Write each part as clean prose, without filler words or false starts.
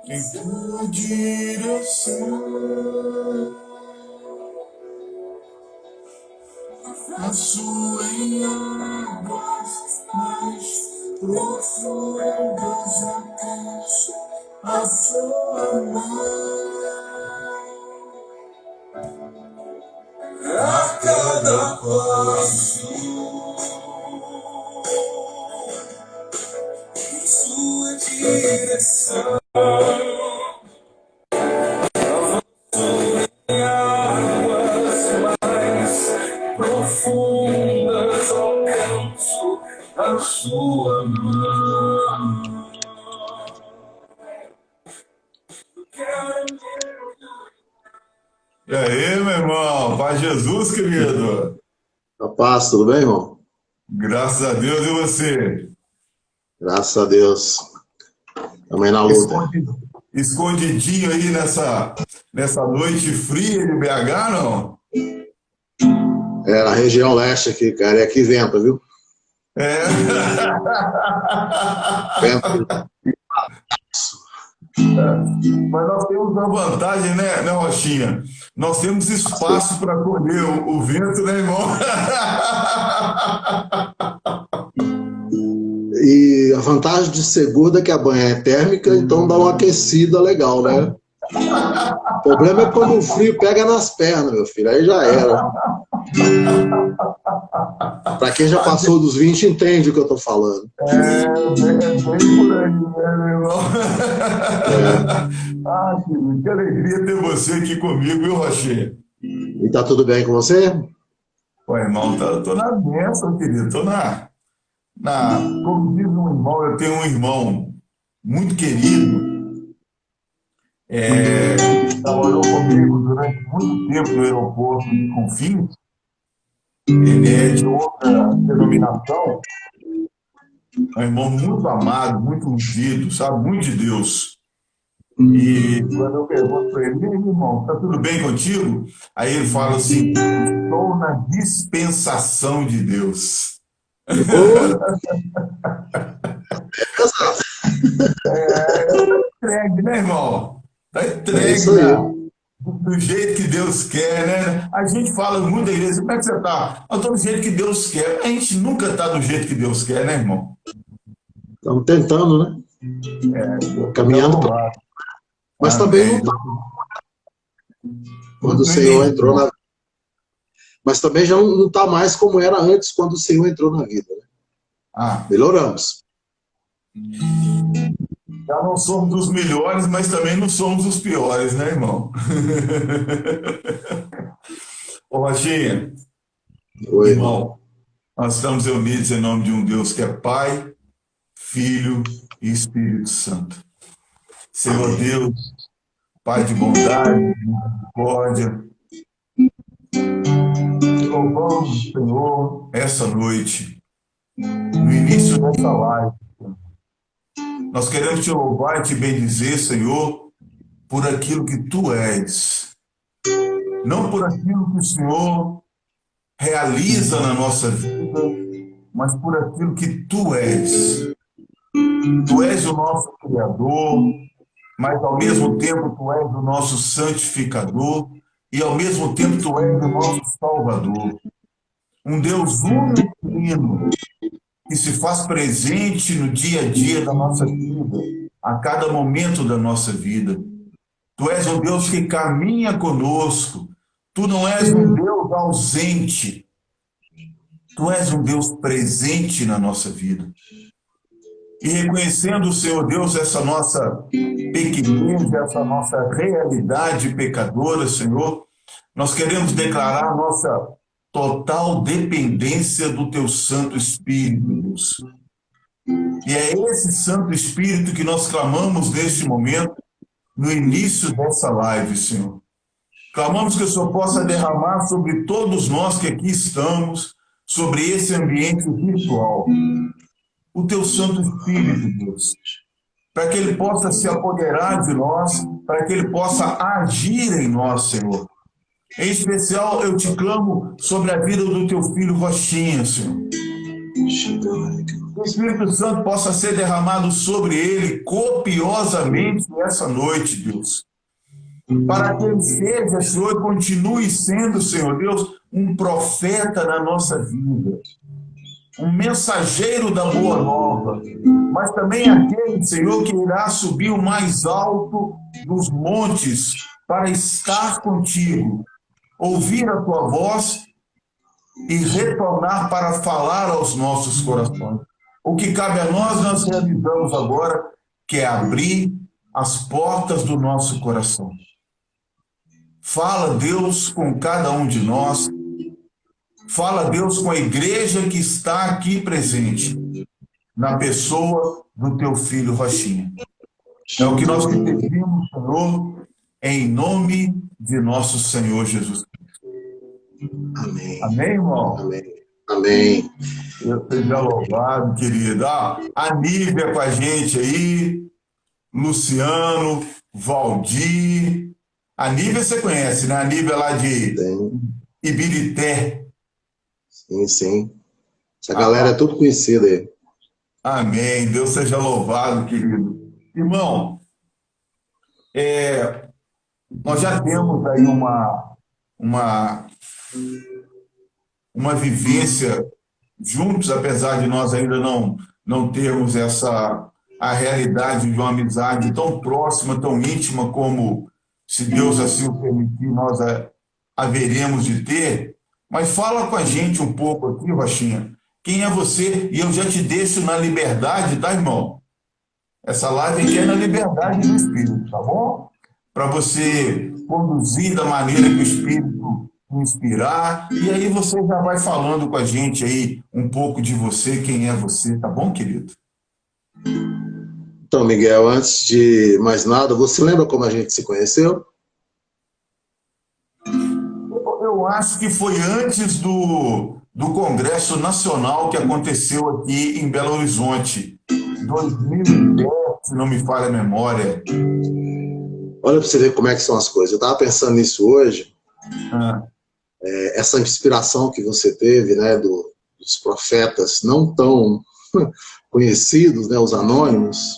Em tua direção, passo em águas mais profundas, alcanço a tua mão. A cada passo, em sua direção. Profundas alcanço a sua mão. E aí, meu irmão? Paz de Jesus, querido. A paz, tudo bem, irmão? Graças a Deus, e você? Graças a Deus. Também na luta. Escondidinho aí nessa noite fria de BH, não? É, na região leste aqui, cara. E aqui venta, viu? É. Venta. Mas nós temos uma vantagem, né, Rochinha? Nós temos espaço para colher o vento, né, irmão? E a vantagem de ser gorda é que a banha é térmica, então dá uma aquecida legal, né? O problema é quando o frio pega nas pernas, meu filho. Aí já era. Pra quem já passou dos 20, entende o que eu tô falando. Bem por aí, né, meu irmão? Ah, que alegria ter você aqui comigo, viu, Rochinha? E tá tudo bem com você? Pô, irmão, tô na bênção, querido. Como diz um irmão, eu tenho um irmão muito querido, trabalhou comigo durante muito tempo no aeroporto de Confins. Ele é de outra denominação, é um irmão muito amado, muito ungido, sabe? Muito de Deus. E quando eu pergunto para ele, irmão, tá tudo bem contigo? Aí ele fala assim, estou na dispensação de Deus. Entregue, né, irmão? Tá entregue, né? Do jeito que Deus quer, né? A gente fala muito da igreja, como é que você tá? Eu tô do jeito que Deus quer. A gente nunca tá do jeito que Deus quer, né, irmão? Estamos tentando, né? Caminhando para. Mas também não tá. Quando o Senhor entrou na vida. Mas também já não tá mais como era antes quando o Senhor entrou na vida, né? Melhoramos. Já não somos os melhores, mas também não somos os piores, né, irmão? Ô, Rochinha. Oi, irmão. Nós estamos reunidos em nome de um Deus que é Pai, Filho e Espírito Santo. Senhor Deus, Pai de bondade, de misericórdia, louvamos, Senhor, essa noite, no início dessa live. Nós queremos te louvar e te bendizer, Senhor, por aquilo que tu és. Não por aquilo que o Senhor realiza na nossa vida, mas por aquilo que tu és. Tu és o nosso Criador, mas ao mesmo tempo tu és o nosso santificador e ao mesmo tempo tu és o nosso Salvador. Um Deus único e trino que se faz presente no dia a dia da nossa vida, a cada momento da nossa vida. Tu és um Deus que caminha conosco. Tu não és um Deus ausente. Tu és um Deus presente na nossa vida. E reconhecendo, Senhor Deus, essa nossa pequenez, essa nossa realidade pecadora, Senhor, nós queremos declarar a nossa total dependência do Teu Santo Espírito, Deus. E é esse Santo Espírito que nós clamamos neste momento, no início dessa live, Senhor. Clamamos que o Senhor possa derramar sobre todos nós que aqui estamos, sobre esse ambiente virtual, o teu Santo Espírito, Deus, para que ele possa se apoderar de nós, para que ele possa agir em nós, Senhor. Em especial, eu te clamo sobre a vida do teu filho Rochinha, Senhor. Que o Espírito Santo possa ser derramado sobre ele copiosamente nessa noite, Deus. Para que ele seja, Senhor, e continue sendo, Senhor Deus, um profeta na nossa vida. Um mensageiro da boa nova. Mas também aquele, Senhor, que irá subir o mais alto dos montes para estar contigo. Ouvir a tua voz e retornar para falar aos nossos corações. O que cabe a nós realizamos agora, que é abrir as portas do nosso coração. Fala, Deus, com cada um de nós. Fala, Deus, com a igreja que está aqui presente, na pessoa do teu filho Rochinha. É o que nós te pedimos, Senhor, em nome de nosso Senhor Jesus Cristo. Amém. Amém, irmão? Amém. Amém. Eu seja louvado, querido. A Nívia com a gente aí, Luciano, Valdir. A Nívia você conhece, né? A Nívia lá de Ibirité. Sim, sim. Essa galera é tudo conhecida aí. Amém. Deus seja louvado, querido. Irmão, nós já temos aí uma vivência juntos, apesar de nós ainda não termos a realidade de uma amizade tão próxima, tão íntima como, se Deus assim o permitir, nós haveremos de ter. Mas fala com a gente um pouco aqui, Rochinha. Quem é você? E eu já te deixo na liberdade, tá, irmão? Essa live aqui é na liberdade do Espírito, tá bom? Para você conduzir da maneira que o Espírito inspirar. E aí você já vai falando com a gente aí um pouco de você, quem é você, tá bom, querido? Então, Miguel, antes de mais nada, você lembra como a gente se conheceu? Eu acho que foi antes do Congresso Nacional que aconteceu aqui em Belo Horizonte, 2010, se não me falha a memória. Olha para você ver como é que são as coisas. Eu estava pensando nisso hoje. Essa inspiração que você teve, né, dos profetas não tão conhecidos, né, os anônimos.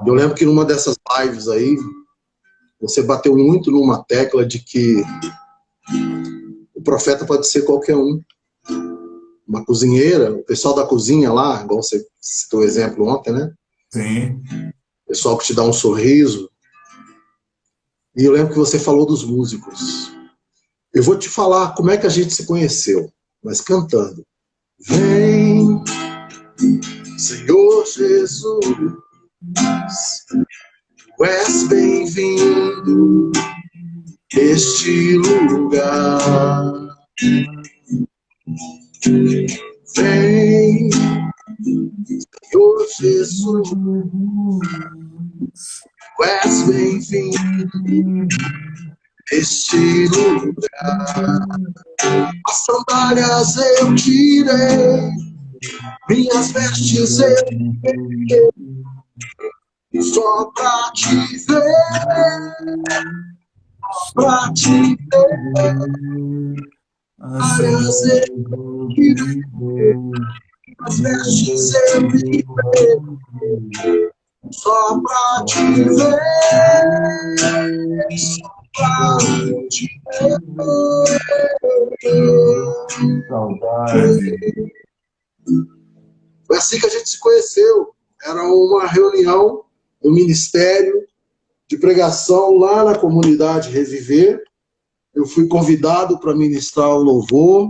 Eu lembro que numa dessas lives aí, você bateu muito numa tecla de que o profeta pode ser qualquer um. Uma cozinheira, o pessoal da cozinha lá, igual você citou o exemplo ontem, né? Sim. O pessoal que te dá um sorriso. E eu lembro que você falou dos músicos. Eu vou te falar como é que a gente se conheceu, mas cantando. Vem, Senhor Jesus, tu és bem-vindo neste lugar. Vem, Senhor Jesus, tu és bem-vindo neste lugar. As sandálias eu tirei, minhas vestes eu peguei, só pra te ver, pra te ver. Sandálias eu tirei, minhas vestes eu peguei, só pra te ver, só pra te ver. Saudade. Foi assim que a gente se conheceu. Era uma reunião do Ministério de Pregação lá na comunidade Reviver. Eu fui convidado para ministrar o louvor.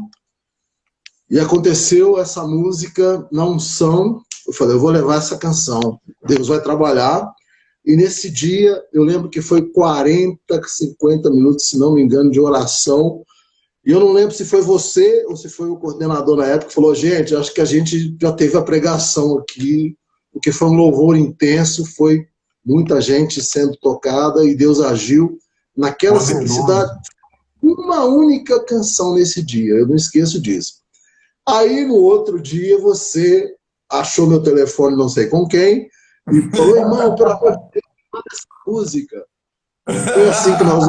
E aconteceu essa música na unção. Eu falei, eu vou levar essa canção. Deus vai trabalhar. E nesse dia, eu lembro que foi 40, 50 minutos, se não me engano, de oração. E eu não lembro se foi você ou se foi o coordenador na época que falou, gente, acho que a gente já teve a pregação aqui, porque foi um louvor intenso, foi muita gente sendo tocada e Deus agiu naquela simplicidade. uma única canção nesse dia, eu não esqueço disso. Aí, no outro dia, você achou meu telefone, não sei com quem, e falou, irmão, pelo amor de Deus, manda essa música. Foi assim que nós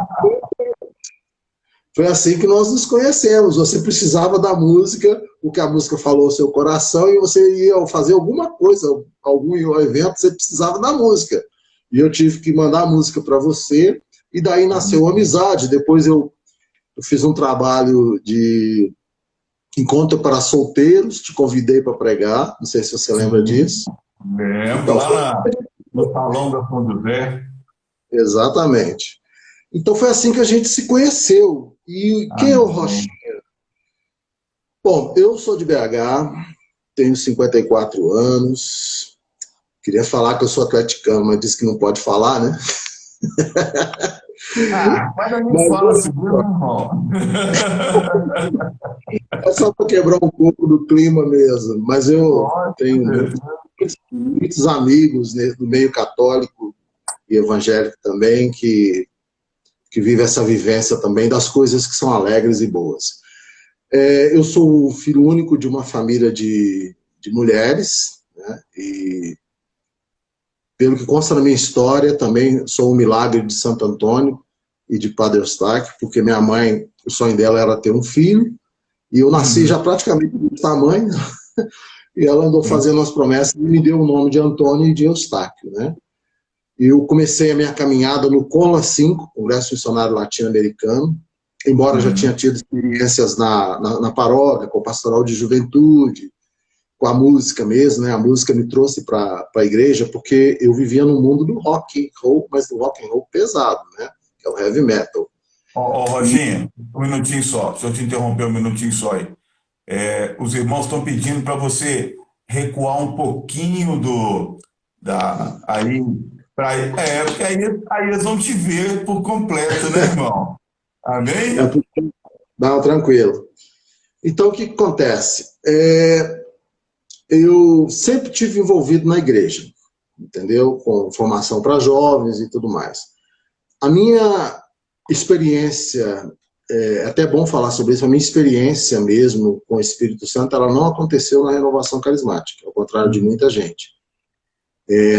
Foi assim que nós nos conhecemos. Você precisava da música, o que a música falou ao seu coração, e você ia fazer alguma coisa, algum evento, você precisava da música. E eu tive que mandar a música para você, e daí nasceu a amizade. Depois eu fiz um trabalho de encontro para solteiros, te convidei para pregar, não sei se você lembra disso. Lembro, Então, no Salão da São José. exatamente. Então foi assim que a gente se conheceu. E quem é o Rochinha? Bom, eu sou de BH, tenho 54 anos. Queria falar que eu sou atleticano, mas disse que não pode falar, né? Mas a gente fala assim, meu irmão. É só para quebrar um pouco do clima mesmo. Mas eu tenho muitos amigos, né, do meio católico e evangélico também, que vivem essa vivência também das coisas que são alegres e boas. Eu sou o filho único de uma família de mulheres, né? E pelo que consta na minha história, também sou um milagre de Santo Antônio e de Padre Eustáquio, porque minha mãe, o sonho dela era ter um filho, e eu nasci já praticamente do tamanho, e ela andou fazendo as promessas e me deu o nome de Antônio e de Eustáquio, né? Eu comecei a minha caminhada no COLA 5, Congresso Missionário Latino-Americano, embora já tinha tido experiências na paróquia, com o pastoral de juventude, com a música mesmo, né? A música me trouxe para a igreja, porque eu vivia no mundo do rock and roll, mas do rock and roll pesado, né? Que é o heavy metal. Roginha, um minutinho só, deixa eu te interromper um minutinho só aí. Os irmãos estão pedindo para você recuar um pouquinho aí, porque aí eles vão te ver por completo, né, irmão? Amém? Não, tranquilo. Então, o que acontece? Eu sempre tive envolvido na igreja, entendeu? Com formação para jovens e tudo mais. A minha experiência, é até bom falar sobre isso, a minha experiência mesmo com o Espírito Santo, ela não aconteceu na renovação carismática, ao contrário de muita gente.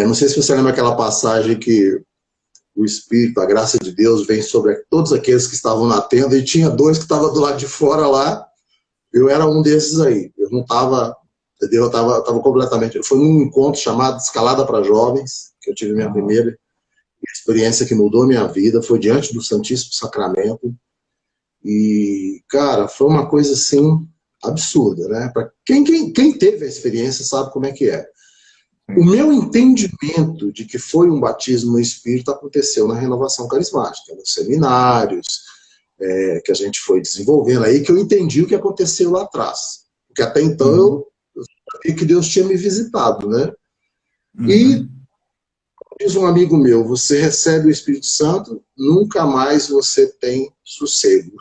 Não sei se você lembra aquela passagem que o Espírito, a graça de Deus, vem sobre todos aqueles que estavam na tenda, e tinha dois que estavam do lado de fora lá, eu era um desses aí, eu não estava, entendeu? Eu estava completamente, foi num encontro chamado Escalada para Jovens, que eu tive minha primeira experiência que mudou minha vida, foi diante do Santíssimo Sacramento, e, cara, foi uma coisa, assim, absurda, né? Para quem teve a experiência sabe como é que é. O meu entendimento de que foi um batismo no Espírito aconteceu na renovação carismática, nos seminários, que a gente foi desenvolvendo aí, que eu entendi o que aconteceu lá atrás. Porque até então eu sabia que Deus tinha me visitado, né? E diz um amigo meu, você recebe o Espírito Santo, nunca mais você tem sossego.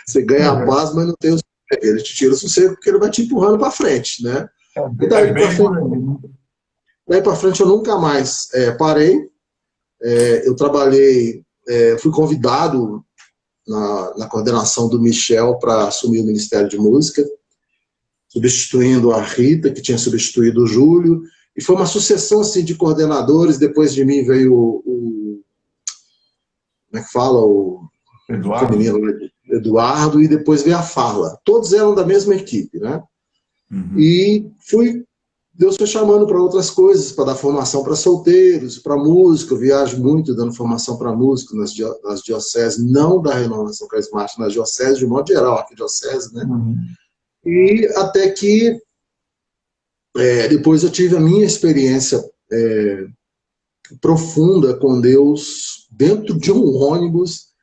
Você ganha a paz, mas não tem o sossego. Ele te tira o sossego porque ele vai te empurrando para frente, né? E daí para frente eu nunca mais parei. Eu trabalhei, fui convidado na coordenação do Michel para assumir o Ministério de Música, substituindo a Rita, que tinha substituído o Júlio, e foi uma sucessão assim, de coordenadores. Depois de mim veio como é que fala? O Eduardo, e depois veio a Farla. Todos eram da mesma equipe, né? E Deus foi chamando para outras coisas, para dar formação para solteiros, para música. Eu viajo muito dando formação para música nas dioceses, não da renovação carismática, nas dioceses, de modo geral, aqui diocese, né? E até que depois eu tive a minha experiência profunda com Deus dentro de um ônibus,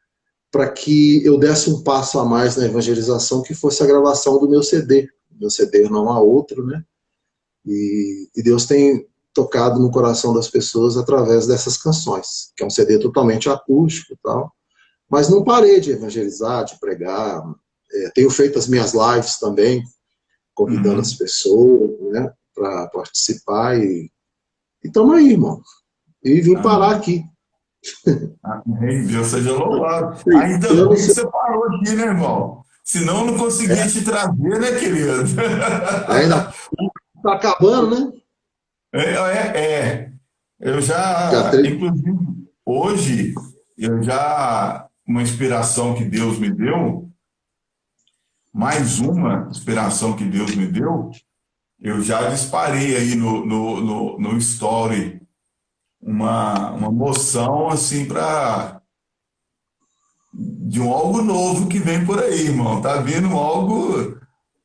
para que eu desse um passo a mais na evangelização, que fosse a gravação do meu CD. Meu CD não há outro, né? E Deus tem tocado no coração das pessoas através dessas canções, que é um CD totalmente acústico e tal. Mas não parei de evangelizar, de pregar. Tenho feito as minhas lives também, convidando as pessoas, né, para participar. E estamos aí, irmão. E vim parar aqui. Amém. Deus seja louvado. Ainda Eu bem não que sei, você parou aqui, né, irmão? Senão eu não conseguia te trazer, né, querido? ainda está acabando, né? É. Eu Já já, tre- inclusive, hoje, uma inspiração que Deus me deu, mais uma inspiração que Deus me deu, eu já disparei aí no story uma moção, assim, de um algo novo que vem por aí, irmão. Tá vindo algo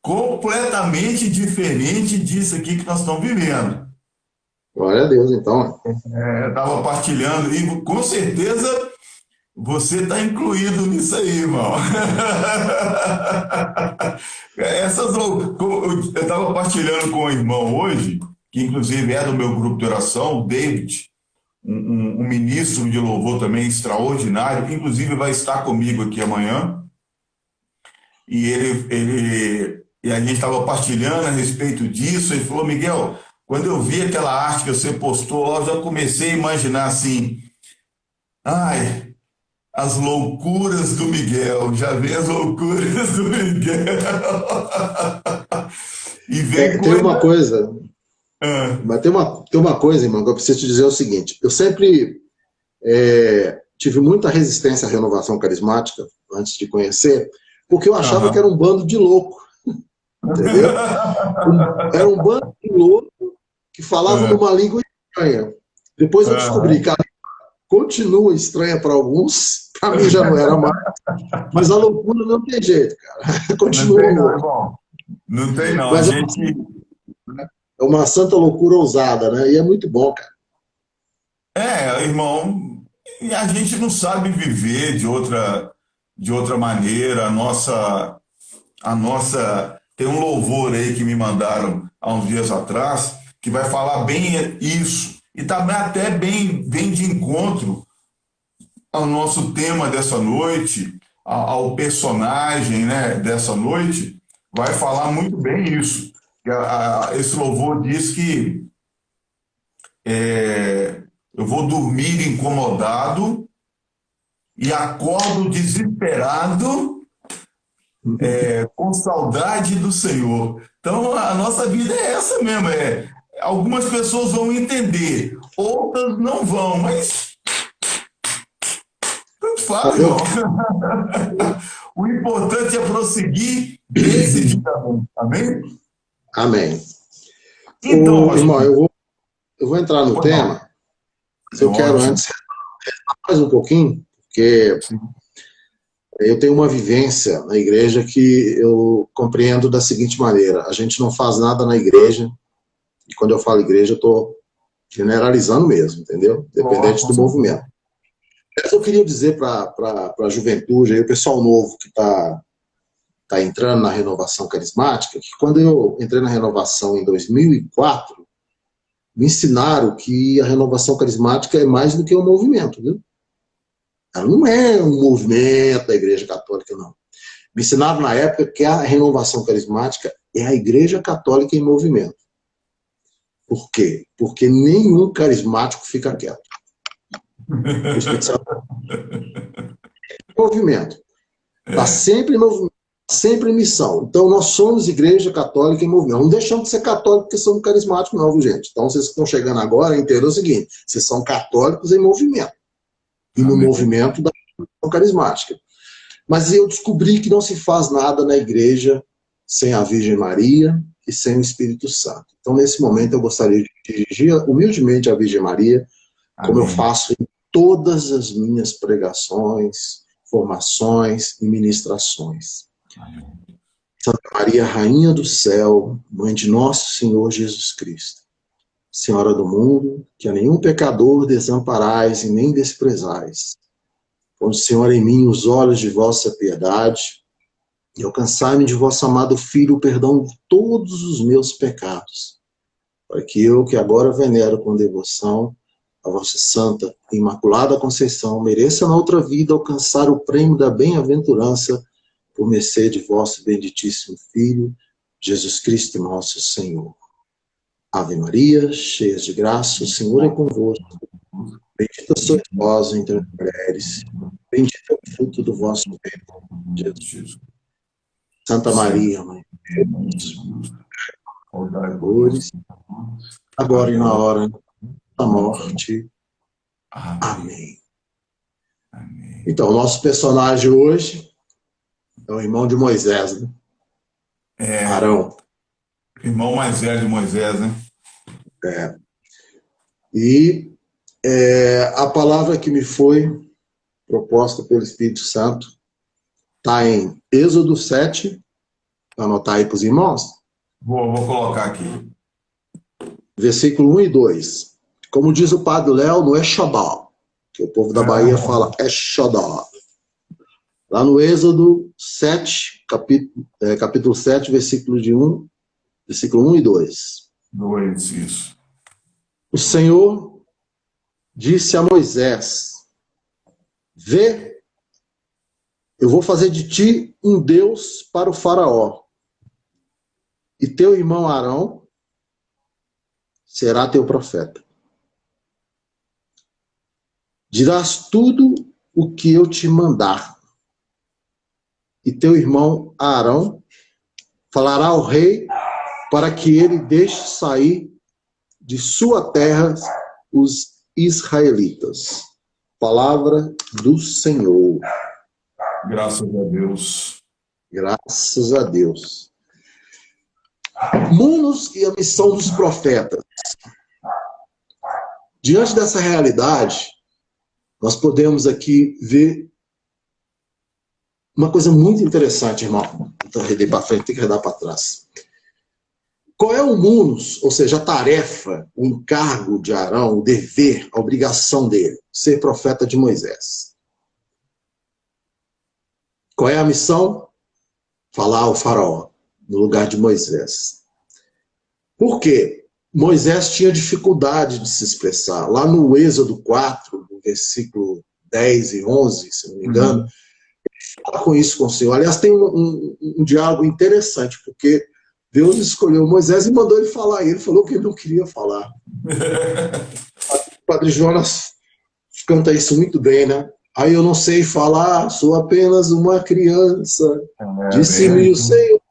completamente diferente disso aqui que nós estamos vivendo. Glória a Deus, então. Estava partilhando e com certeza você está incluído nisso aí, irmão. Eu estava partilhando com o irmão hoje, que inclusive é do meu grupo de oração, o David, um ministro de louvor também extraordinário, que inclusive vai estar comigo aqui amanhã. E a gente estava partilhando a respeito disso. Ele falou: Miguel, quando eu vi aquela arte que você postou lá, eu já comecei a imaginar assim, ai, as loucuras do Miguel, já vi as loucuras do Miguel. E vem Tem uma coisa. coisa, Ah, mas tem uma coisa, irmão, que eu preciso te dizer o seguinte. Eu sempre tive muita resistência à renovação carismática, antes de conhecer, porque eu achava que era aham. um bando de louco, entendeu? Era um bando de louco que falava Ah, numa língua estranha. Depois eu descobri que aham. ela continua estranha para alguns, para mim já não era mais, mas a loucura não tem jeito, cara. Não Continua tem não, louco. irmão. Não tem não. A Mas gente. é uma santa loucura ousada, né? E é muito bom, cara. Irmão, e a gente não sabe viver de outra maneira. A nossa. Tem um louvor aí que me mandaram há uns dias atrás, que vai falar bem isso. E também até vem de encontro ao nosso tema dessa noite, ao personagem, né, dessa noite, vai falar muito bem isso. Esse louvor diz que eu vou dormir incomodado e acordo desesperado, com saudade do Senhor. Então, a nossa vida é essa mesmo. Algumas pessoas vão entender, outras não vão, mas tanto faz, irmão. Eu, O importante é prosseguir decididamente. Amém? amém. Então, pastor, Irmão, eu vou entrar no foi mal. tema, mas É eu quero ótimo. antes mais um pouquinho, porque Sim. eu tenho uma vivência na igreja que eu compreendo da seguinte maneira: a gente não faz nada na igreja, e quando eu falo igreja, eu estou generalizando mesmo, entendeu? Lógico, Dependente com do certeza. movimento. Mas eu queria dizer para a juventude, aí, o pessoal novo que tá entrando na renovação carismática, que quando eu entrei na renovação em 2004, me ensinaram que a renovação carismática é mais do que um movimento, viu? Ela não é um movimento da Igreja Católica, não. Me ensinaram na época que a renovação carismática é a Igreja Católica em movimento. Por quê? Porque nenhum carismático fica quieto. O Espírito Santo é movimento. Está sempre em movimento, sempre em missão. Então, nós somos Igreja Católica em movimento. Não deixamos de ser católicos porque somos carismáticos, não, viu, gente? Então, vocês que estão chegando agora, entendam o seguinte: vocês são católicos em movimento. E no Amém. movimento da renovação carismática. Mas eu descobri que não se faz nada na igreja sem a Virgem Maria e sem o Espírito Santo. Então, nesse momento, eu gostaria de dirigir humildemente à Virgem Maria, como eu Amém. faço em todas as minhas pregações, formações e ministrações. Amém. Santa Maria, Rainha do Céu, Mãe de nosso Senhor Jesus Cristo, Senhora do mundo, que a nenhum pecador desamparais e nem desprezais. Ponde, Senhor, em mim os olhos de vossa piedade e alcançai-me de vosso amado Filho o perdão de todos os meus pecados, para que eu, que agora venero com devoção a vossa santa e imaculada Conceição, mereça na outra vida alcançar o prêmio da bem-aventurança por mercê de vosso benditíssimo Filho, Jesus Cristo nosso Senhor. Ave Maria, cheia de graça, o Senhor é convosco. Bendita sois vós entre as mulheres, bendito é o fruto do vosso ventre, Jesus. Jesus. Santa Senhor, Maria, Mãe de Deus, rogai por nós, pecadores, agora e na agora hora da e nossa morte. Amém. Amém. Amém. Então, o nosso personagem hoje é o irmão de Moisés, né? Arão. Irmão mais velho de Moisés, né? E a palavra que me foi proposta pelo Espírito Santo está em Êxodo 7, para anotar aí para os irmãos, Vou colocar aqui. versículo 1 e 2. Como diz o padre Léo, não é Xodó, que o povo da Bahia fala é Xodó. Lá no Êxodo 7, capítulo 7, versículo 1 e 2. 2, isso. O Senhor disse a Moisés: Vê, eu vou fazer de ti um Deus para o faraó, e teu irmão Arão será teu profeta. Dirás tudo o que eu te mandar, e teu irmão Arão falará ao rei para que ele deixe sair de sua terra os israelitas. Palavra do Senhor. Graças a Deus. Graças a Deus. Munos e a missão dos profetas. Diante dessa realidade, nós podemos aqui ver uma coisa muito interessante, irmão. Então, arredei para frente, tem que arredar para trás. Qual é o munus, ou seja, a tarefa, o encargo de Arão, o dever, a obrigação dele? Ser profeta de Moisés. Qual é a missão? Falar ao faraó, no lugar de Moisés. Por quê? Moisés tinha dificuldade de se expressar. Lá no Êxodo 4, no versículo 10 e 11, se não me engano, ele fala com isso com o Senhor. Aliás, tem um diálogo interessante, porque Deus escolheu Moisés e mandou ele falar. E ele falou que ele não queria falar. O Padre Jonas canta isso muito bem, né? Aí eu não sei falar, sou apenas uma criança. Disse-me o Senhor,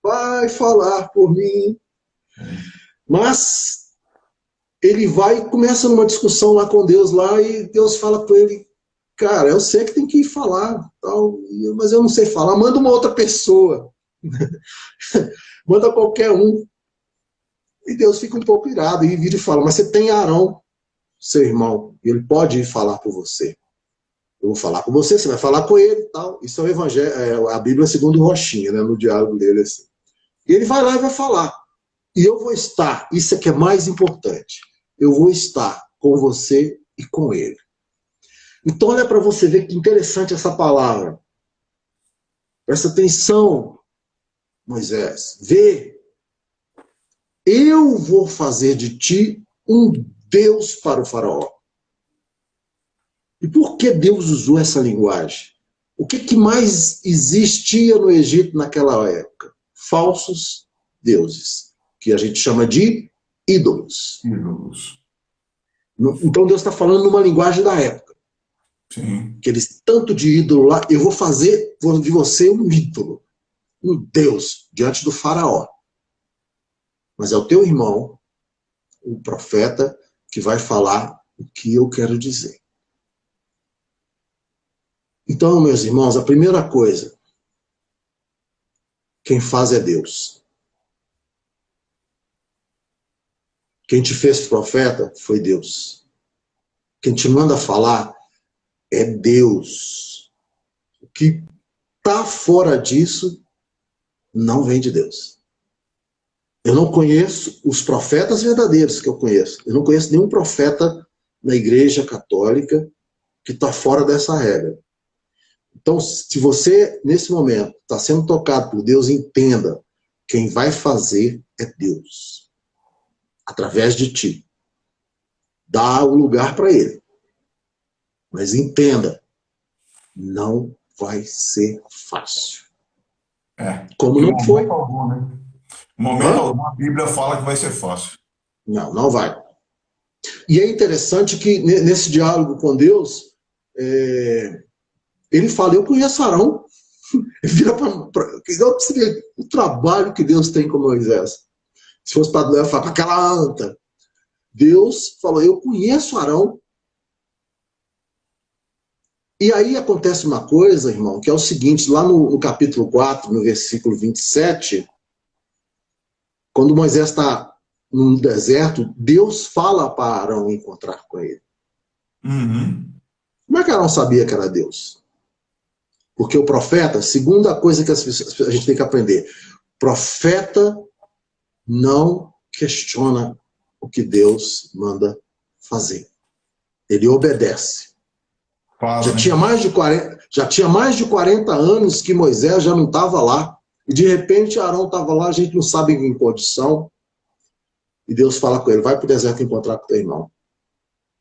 vai falar por mim. Mas ele vai e começa numa discussão lá com Deus, lá, e Deus fala com ele: cara, eu sei que tem que ir falar, tal, mas eu não sei falar, manda uma outra pessoa. Manda qualquer um. E Deus fica um pouco irado e vira e fala: mas você tem Arão, seu irmão, e ele pode ir falar por você. Eu vou falar com você, você vai falar com ele, tal. Isso é o evangelho, a Bíblia segundo o Rochinha, né, no diálogo dele assim. E ele vai lá e vai falar. E eu vou estar, isso é que é mais importante, eu vou estar com você e com ele. Então olha para você ver que interessante essa palavra. Presta atenção, Moisés. Vê, eu vou fazer de ti um Deus para o faraó. E por que Deus usou essa linguagem? O que mais existia no Egito naquela época? Falsos deuses, que a gente chama de ídolos. Então Deus está falando numa linguagem da época. Sim. Aqueles tanto de ídolo lá, eu vou fazer de você um ídolo, um Deus, diante do faraó. Mas é o teu irmão, o profeta, que vai falar o que eu quero dizer. Então, meus irmãos, a primeira coisa, quem faz é Deus. Quem te fez profeta foi Deus. Quem te manda falar é Deus. O que está fora disso não vem de Deus. Eu não conheço os profetas verdadeiros que eu conheço. Eu não conheço nenhum profeta na Igreja Católica que está fora dessa regra. Então, se você, nesse momento, está sendo tocado por Deus, entenda, quem vai fazer é Deus. Através de ti. Dá o lugar para ele. Mas entenda, não vai ser fácil. Como não foi. Algum, né? Momento algum, a Bíblia fala que vai ser fácil. Não vai. E é interessante que nesse diálogo com Deus, ele fala, eu conheço Arão. Ele vira o trabalho que Deus tem com Moisés. Se fosse para Deus, para aquela anta. Deus falou, eu conheço Arão. E aí acontece uma coisa, irmão, que é o seguinte, lá no capítulo 4, no versículo 27, quando Moisés está no deserto, Deus fala para Arão encontrar com ele. Uhum. Como é que Arão sabia que era Deus? Porque o profeta, segunda coisa que a gente tem que aprender, profeta não questiona o que Deus manda fazer. Ele obedece. Fala, Já né? tinha mais de 40 anos que Moisés já não estava lá. E de repente Arão estava lá, a gente não sabe em condição. E Deus fala com ele, vai para o deserto encontrar com teu irmão.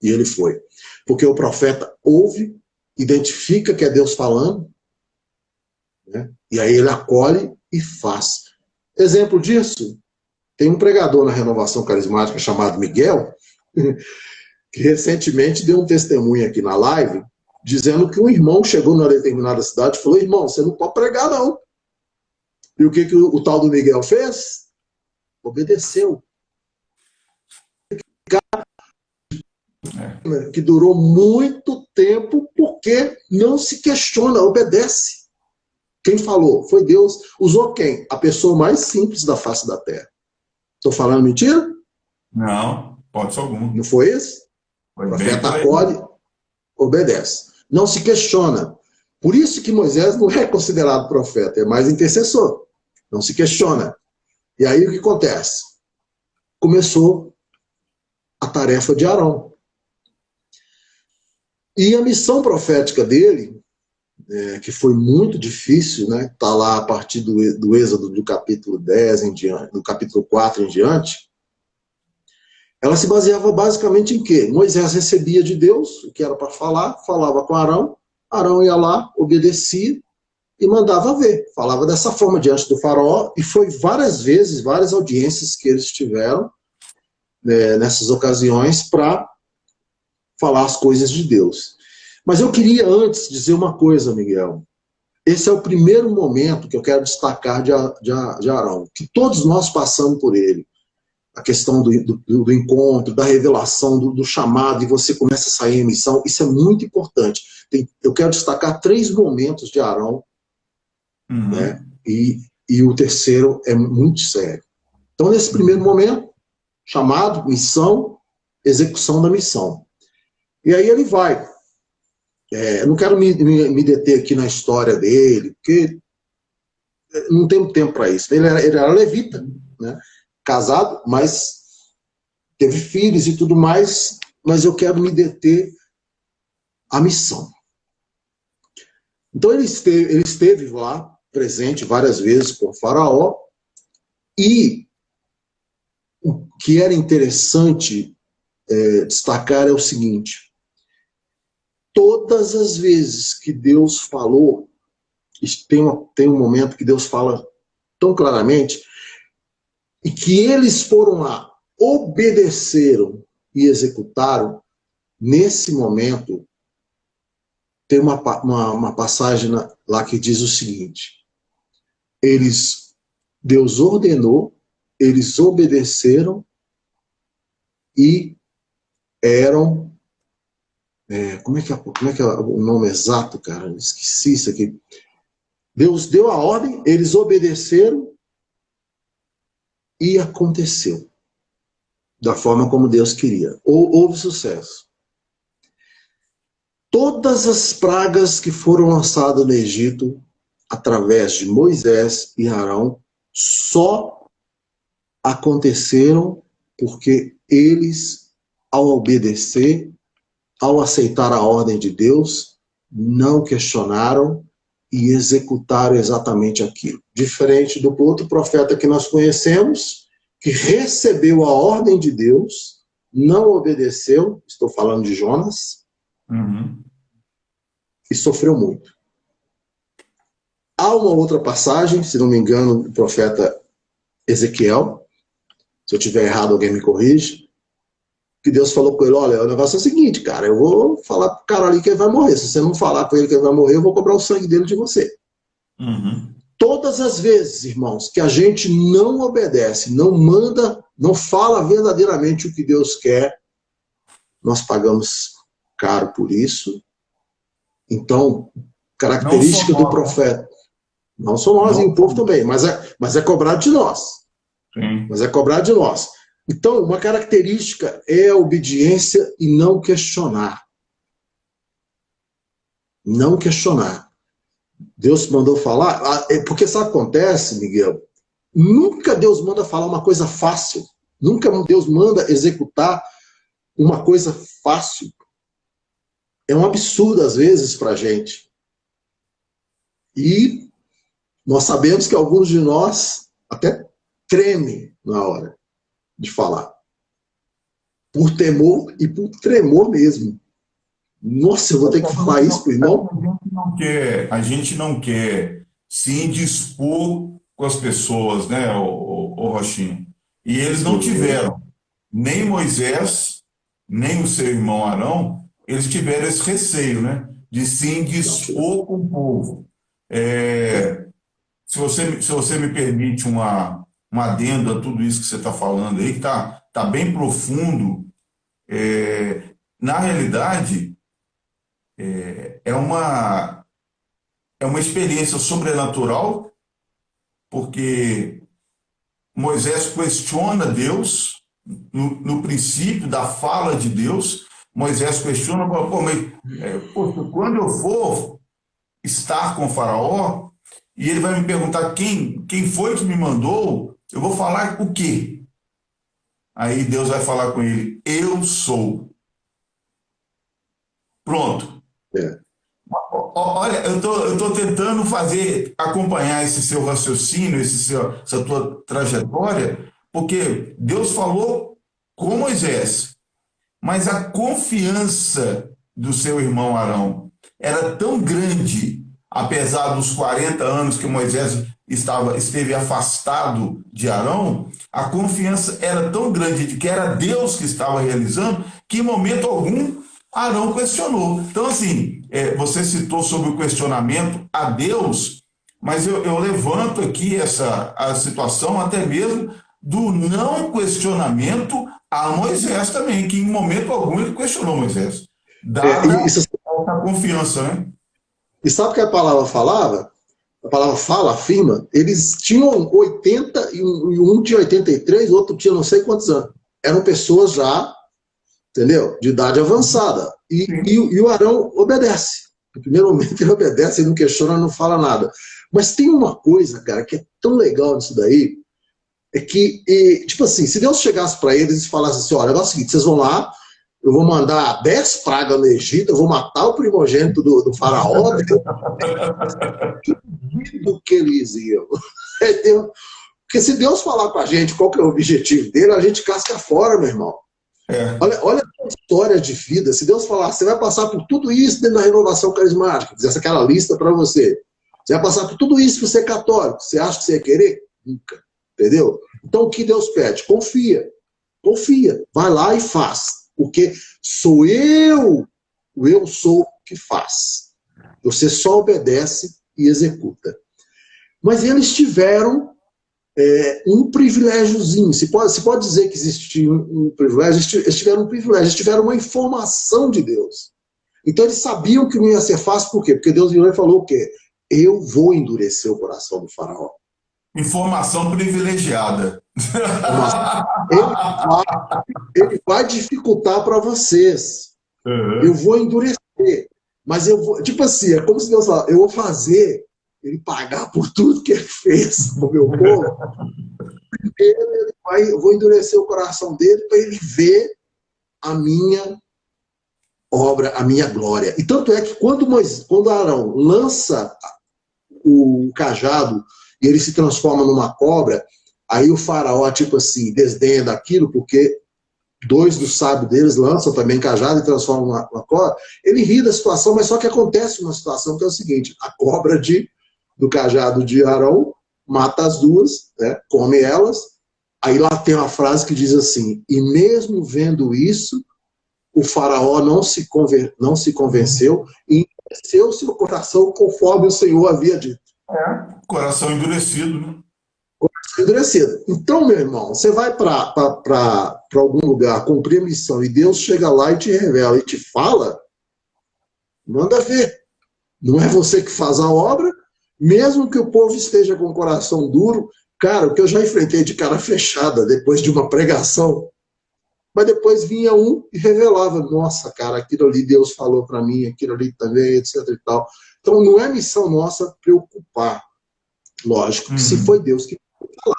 E ele foi. Porque o profeta ouve, identifica que é Deus falando, né? E aí ele acolhe e faz. Exemplo disso, tem um pregador na Renovação Carismática chamado Miguel, que recentemente deu um testemunho aqui na live, dizendo que um irmão chegou numa determinada cidade e falou, irmão, você não pode pregar não. E o que o tal do Miguel fez? Obedeceu. Que durou muito tempo porque não se questiona, obedece. Quem falou? Foi Deus. Usou quem? A pessoa mais simples da face da terra. Estou falando mentira? Não, pode ser algum. Não foi esse? Foi O bem profeta por aí. acolhe, obedece. Não se questiona. Por isso que Moisés não é considerado profeta, é mais intercessor. Não se questiona. E aí o que acontece? Começou a tarefa de Arão. E a missão profética dele, que foi muito difícil, né? Está lá a partir do Êxodo do capítulo 10 em diante, do capítulo 4 em diante, ela se baseava basicamente em quê? Moisés recebia de Deus o que era para falar, falava com Arão, Arão ia lá, obedecia e mandava ver. Falava dessa forma diante do faraó, e foi várias vezes, várias audiências que eles tiveram nessas ocasiões para falar as coisas de Deus. Mas eu queria antes dizer uma coisa, Miguel. Esse é o primeiro momento que eu quero destacar de Arão, que todos nós passamos por ele. A questão do encontro, da revelação, do chamado, e você começa a sair em missão, isso é muito importante. Eu quero destacar 3 momentos de Arão, né? E o terceiro é muito sério. Então, nesse primeiro momento, chamado, missão, execução da missão. E aí ele vai. Eu não quero me deter aqui na história dele, porque não tenho tempo para isso. Ele era levita, né? Casado, mas teve filhos e tudo mais, mas eu quero me deter à missão. Então ele esteve lá, presente várias vezes com o faraó, e o que era interessante destacar é o seguinte: todas as vezes que Deus falou, tem um momento que Deus fala tão claramente, e que eles foram lá, obedeceram e executaram, nesse momento, tem uma passagem lá que diz o seguinte: Deus ordenou, eles obedeceram e eram... como é que é o nome exato, cara? Esqueci isso aqui. Deus deu a ordem, eles obedeceram e aconteceu da forma como Deus queria. Houve sucesso. Todas as pragas que foram lançadas no Egito através de Moisés e Arão só aconteceram porque eles, ao obedecer, ao aceitar a ordem de Deus, não questionaram e executaram exatamente aquilo. Diferente do outro profeta que nós conhecemos, que recebeu a ordem de Deus, não obedeceu, estou falando de Jonas, e sofreu muito. Há uma outra passagem, se não me engano, do profeta Ezequiel, se eu estiver errado alguém me corrige, que Deus falou com ele, olha, o negócio é o seguinte, cara, eu vou falar pro cara ali que ele vai morrer. Se você não falar com ele que ele vai morrer, eu vou cobrar o sangue dele de você. Uhum. Todas as vezes, irmãos, que a gente não obedece, não manda, não fala verdadeiramente o que Deus quer, nós pagamos caro por isso. Então, Não só característica do nós, né? profeta, não só nós e Não o povo só também, mas é cobrado de nós. sim. Mas é cobrado de nós. Então, uma característica é a obediência e não questionar. Não questionar. Deus mandou falar, porque sabe o que acontece, Miguel? Nunca Deus manda falar uma coisa fácil. Nunca Deus manda executar uma coisa fácil. É um absurdo, às vezes, para a gente. E nós sabemos que alguns de nós até tremem na hora de falar. Por temor e por tremor mesmo. Nossa, eu vou ter que falar isso pro irmão? A gente não quer se indispor com as pessoas, né, o Rochinho? E eles não tiveram, nem Moisés, nem o seu irmão Arão, eles tiveram esse receio, né, de se indispor com o povo. Se você me permite uma adendo a tudo isso que você está falando aí, que tá bem profundo, na realidade, é uma experiência sobrenatural, porque Moisés questiona Deus, no princípio da fala de Deus, Moisés questiona, pô, mas, poxa, quando eu for estar com o faraó, e ele vai me perguntar quem foi que me mandou, eu vou falar o quê? Aí Deus vai falar com ele, eu sou. Pronto. É. Olha, eu tô tentando acompanhar esse seu raciocínio, essa tua trajetória, porque Deus falou com Moisés, mas a confiança do seu irmão Arão era tão grande, apesar dos 40 anos que Moisés esteve afastado de Arão, a confiança era tão grande de que era Deus que estava realizando, que em momento algum Arão questionou. Então, assim, você citou sobre o questionamento a Deus, mas eu levanto aqui a situação até mesmo do não questionamento a Moisés também, que em momento algum ele questionou Moisés, dada essa confiança, né? E sabe o que a palavra falava? A palavra fala, afirma, eles tinham 80, e um tinha 83, o outro tinha não sei quantos anos. Eram pessoas já, entendeu? De idade avançada. E o Arão obedece. No primeiro momento ele obedece, ele não questiona, não fala nada. Mas tem uma coisa, cara, que é tão legal nisso daí, é que, tipo assim, se Deus chegasse para eles e falasse assim, olha, o negócio é o seguinte, vocês vão lá, eu vou mandar 10 pragas no Egito, eu vou matar o primogênito do faraó, do que eles iam. Porque se Deus falar com a gente qual que é o objetivo dele, a gente casca fora, meu irmão. Olha a história de vida. Se Deus falar, você vai passar por tudo isso dentro da renovação carismática, fizesse aquela lista para você. Você vai passar por tudo isso para ser católico. Você acha que você ia querer? Nunca. Entendeu? Então o que Deus pede? Confia. Confia. Vai lá e faz. Porque sou o eu sou que faz. Você só obedece e executa. Mas eles tiveram um privilégiozinho. Se pode dizer que existia um privilégio, eles tiveram um privilégio, eles tiveram uma informação de Deus. Então eles sabiam que não ia ser fácil, por quê? Porque Deus virou e falou o quê? Eu vou endurecer o coração do faraó. Informação privilegiada. Ele vai dificultar para vocês. Uhum. Eu vou endurecer. Mas eu vou, tipo assim, é como se Deus falasse, eu vou fazer ele pagar por tudo que ele fez no meu povo. Primeiro eu vou endurecer o coração dele para ele ver a minha obra, a minha glória. E tanto é que quando Arão lança o cajado e ele se transforma numa cobra, aí o faraó, tipo assim, desdenha daquilo, porque 2 dos sábios deles lançam também cajado e transformam numa cobra. Ele ri da situação, mas só que acontece uma situação que é o seguinte, a cobra do cajado de Arão mata as duas, né, come elas, Aí lá tem uma frase que diz assim: e mesmo vendo isso, o faraó não se convenceu e endureceu seu coração conforme o Senhor havia dito. Coração endurecido, né? Endurecido. Então, meu irmão, você vai para algum lugar cumprir a missão e Deus chega lá e te revela e te fala, manda ver. Não é você que faz a obra, mesmo que o povo esteja com o coração duro. Cara, o que eu já enfrentei de cara fechada depois de uma pregação, mas depois vinha um e revelava, nossa, cara, aquilo ali Deus falou para mim, aquilo ali também, etc e tal. Então não é missão nossa preocupar. Lógico que se foi Deus que falar.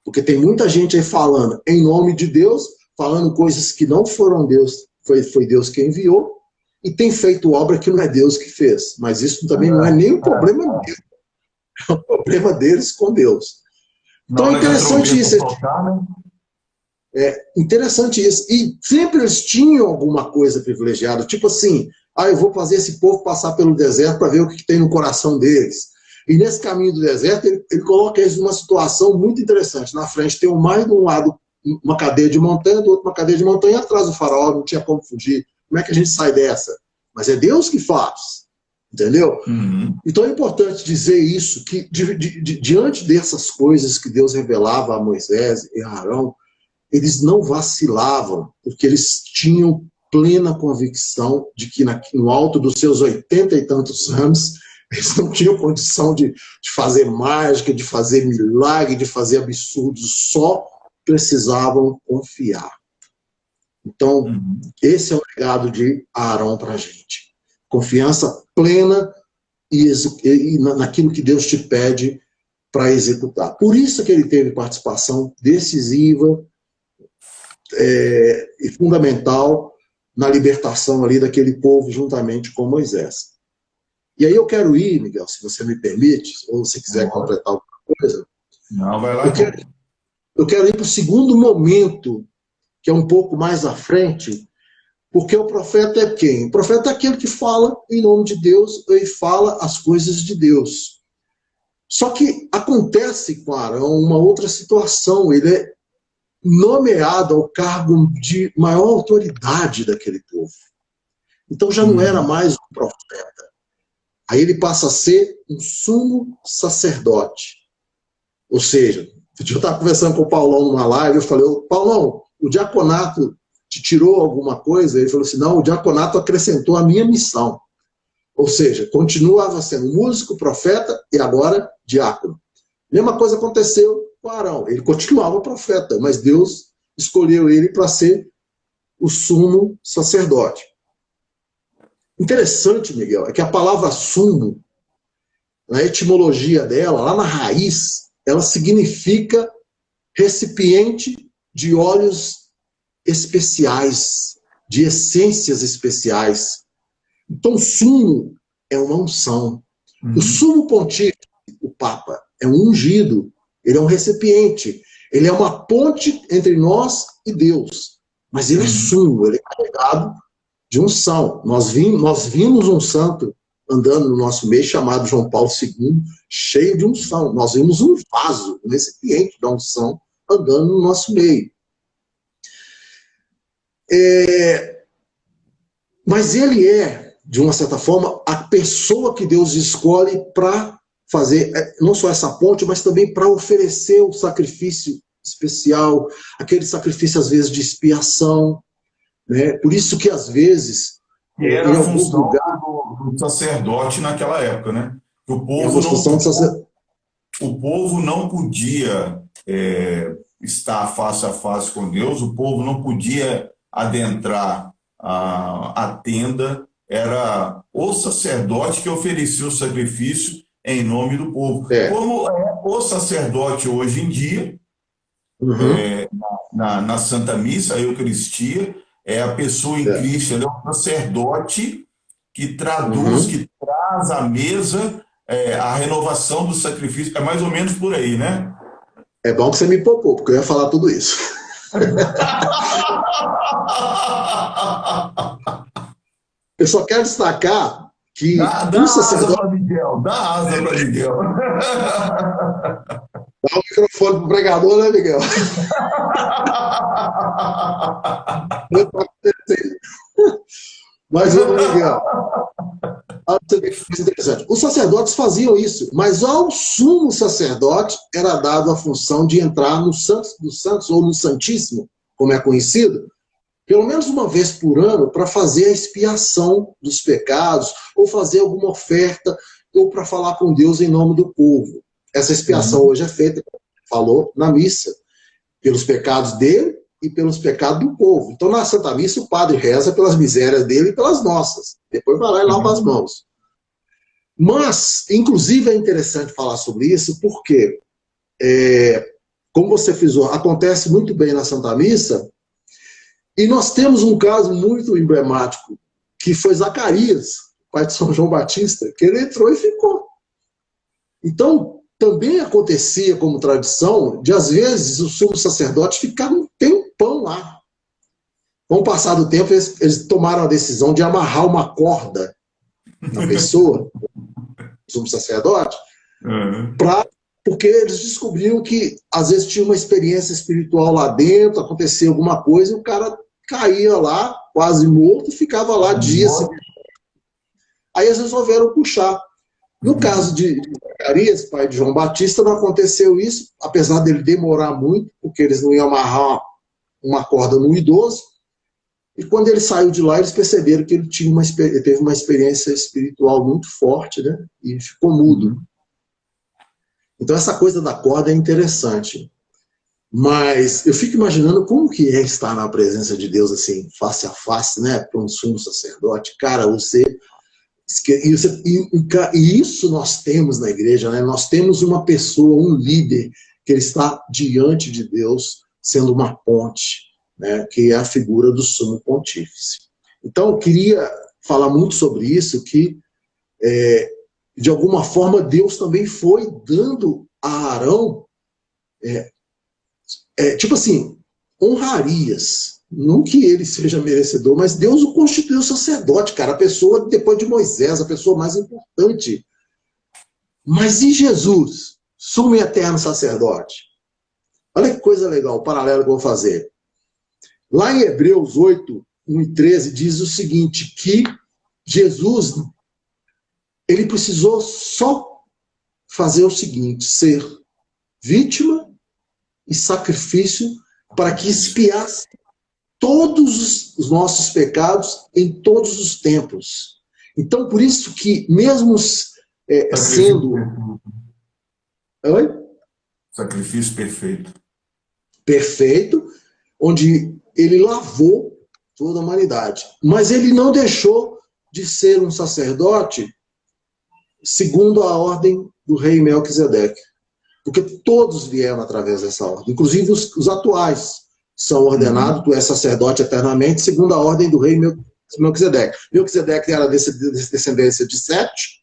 Porque tem muita gente aí falando em nome de Deus, falando coisas que não foram Deus, foi Deus que enviou, e tem feito obra que não é Deus que fez. Mas isso também não é nem um problema deles, é um problema deles com Deus. Então é interessante isso. É interessante isso. E sempre eles tinham alguma coisa privilegiada, tipo assim, eu vou fazer esse povo passar pelo deserto para ver o que tem no coração deles. E nesse caminho do deserto, ele coloca eles numa situação muito interessante. Na frente tem um mar, de um lado uma cadeia de montanha, do outro uma cadeia de montanha, e atrás do faraó, não tinha como fugir. Como é que a gente sai dessa? Mas é Deus que faz, entendeu? Então é importante dizer isso, que diante dessas coisas que Deus revelava a Moisés e a Arão, eles não vacilavam, porque eles tinham plena convicção de que no alto dos seus 80 e tantos anos, eles não tinham condição de fazer mágica, de fazer milagre, de fazer absurdos, só precisavam confiar. Então, esse é o legado de Arão para a gente. Confiança plena e naquilo que Deus te pede para executar. Por isso que ele teve participação decisiva e fundamental na libertação ali daquele povo juntamente com Moisés. E aí eu quero ir, Miguel, se você me permite, ou se quiser completar alguma coisa. Não, vai lá. Eu quero ir para o segundo momento, que é um pouco mais à frente, porque o profeta é quem? O profeta é aquele que fala em nome de Deus e fala as coisas de Deus. Só que acontece com Arão uma outra situação. Ele é nomeado ao cargo de maior autoridade daquele povo. Então já não era mais um profeta. Aí ele passa a ser um sumo sacerdote. Ou seja, eu estava conversando com o Paulão numa live, eu falei, Paulão, o diaconato te tirou alguma coisa? Ele falou assim, não, o diaconato acrescentou a minha missão. Ou seja, continuava sendo músico, profeta e agora diácono. Mesma coisa aconteceu com Arão. Ele continuava profeta, mas Deus escolheu ele para ser o sumo sacerdote. Interessante, Miguel, é que a palavra sumo, na etimologia dela, lá na raiz, ela significa recipiente de óleos especiais, de essências especiais. Então, sumo é uma unção. O sumo pontífice, o Papa, é um ungido, ele é um recipiente, ele é uma ponte entre nós e Deus. Mas ele é sumo, ele é carregado de unção. Nós vimos um santo andando no nosso meio, chamado João Paulo II, cheio de unção. Nós vimos um vaso, um recipiente da unção, andando no nosso meio. Mas ele é, de uma certa forma, a pessoa que Deus escolhe para fazer, não só essa ponte, mas também para oferecer o sacrifício especial, aquele sacrifício, às vezes, de expiação. Né? Por isso que, às vezes, era a função do sacerdote naquela época, né? O povo não podia estar face a face com Deus, o povo não podia adentrar a tenda, era o sacerdote que oferecia o sacrifício em nome do povo. Como é o sacerdote hoje em dia, na Santa Missa, a Eucaristia, é a pessoa em Cristo, ele é um sacerdote que traduz, que traz à mesa a renovação do sacrifício. É mais ou menos por aí, né? É bom que você me poupou, porque eu ia falar tudo isso. Eu só quero destacar que dá asa para Miguel, dá asa para Miguel. Dá o microfone pro pregador, né, Miguel? Não tá acontecendo. Mas, ô, Miguel, olha pra você ver que coisa interessante. Os sacerdotes faziam isso, mas ao sumo sacerdote era dado a função de entrar no Santos dos Santos, ou no Santíssimo, como é conhecido, pelo menos uma vez por ano, para fazer a expiação dos pecados, ou fazer alguma oferta, ou para falar com Deus em nome do povo. Essa expiação hoje é feita, como falou, na missa, pelos pecados dele e pelos pecados do povo. Então, na Santa Missa, o padre reza pelas misérias dele e pelas nossas. Depois vai lá e lava as mãos. Mas, inclusive, é interessante falar sobre isso, porque, como você frisou, acontece muito bem na Santa Missa, e nós temos um caso muito emblemático, que foi Zacarias, pai de São João Batista, que ele entrou e ficou. Então, também acontecia como tradição de, às vezes, os sumos sacerdotes ficaram um tempão lá. Com o passar do tempo, eles tomaram a decisão de amarrar uma corda na pessoa, o sumo sacerdote, porque eles descobriram que, às vezes, tinha uma experiência espiritual lá dentro, acontecia alguma coisa, e o cara caía lá, quase morto, e ficava lá dias. Aí eles resolveram puxar. No caso de Zacarias, pai de João Batista, não aconteceu isso, apesar dele demorar muito, porque eles não iam amarrar uma corda no idoso. E quando ele saiu de lá, eles perceberam que ele teve uma experiência espiritual muito forte, né? E ficou mudo. Então essa coisa da corda é interessante. Mas eu fico imaginando como que é estar na presença de Deus assim, face a face, né? Para um sumo sacerdote. Cara, e isso nós temos na igreja, né? Nós temos uma pessoa, um líder, que ele está diante de Deus, sendo uma ponte, né? Que é a figura do sumo pontífice. Então, eu queria falar muito sobre isso, que, de alguma forma, Deus também foi dando a Arão, tipo assim, honrarias. Não que ele seja merecedor, mas Deus o constituiu sacerdote, cara. A pessoa, depois de Moisés, a pessoa mais importante. Mas e Jesus? Sumo e eterno sacerdote. Olha que coisa legal, o paralelo que eu vou fazer. Lá em Hebreus 8, 1 e 13, diz o seguinte, que Jesus, ele precisou só fazer o seguinte, ser vítima e sacrifício para que expiasse todos os nossos pecados em todos os tempos. Então, por isso que, mesmo sendo... Oi? Sacrifício perfeito. Perfeito, onde ele lavou toda a humanidade. Mas ele não deixou de ser um sacerdote segundo a ordem do rei Melquisedeque. Porque todos vieram através dessa ordem, inclusive os atuais. São ordenados, tu és sacerdote eternamente, segundo a ordem do rei Melquisedeque. Melquisedeque era descendência de Sete,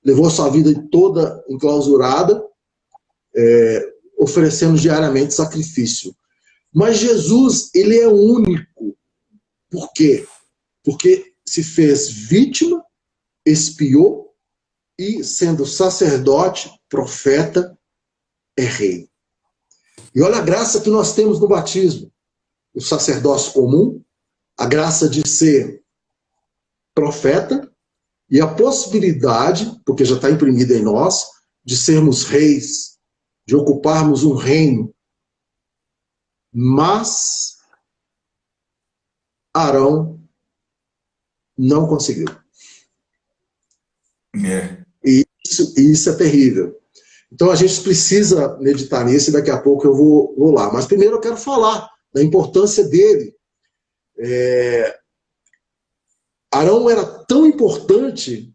levou sua vida toda enclausurada, oferecendo diariamente sacrifício. Mas Jesus, ele é único. Por quê? Porque se fez vítima, expiou, e sendo sacerdote, profeta, é rei. E olha a graça que nós temos no batismo. O sacerdócio comum, a graça de ser profeta e a possibilidade, porque já está imprimida em nós, de sermos reis, de ocuparmos um reino. Mas Arão não conseguiu. E isso é terrível. Então a gente precisa meditar nisso e daqui a pouco eu vou lá. Mas primeiro eu quero falar da importância dele. Arão era tão importante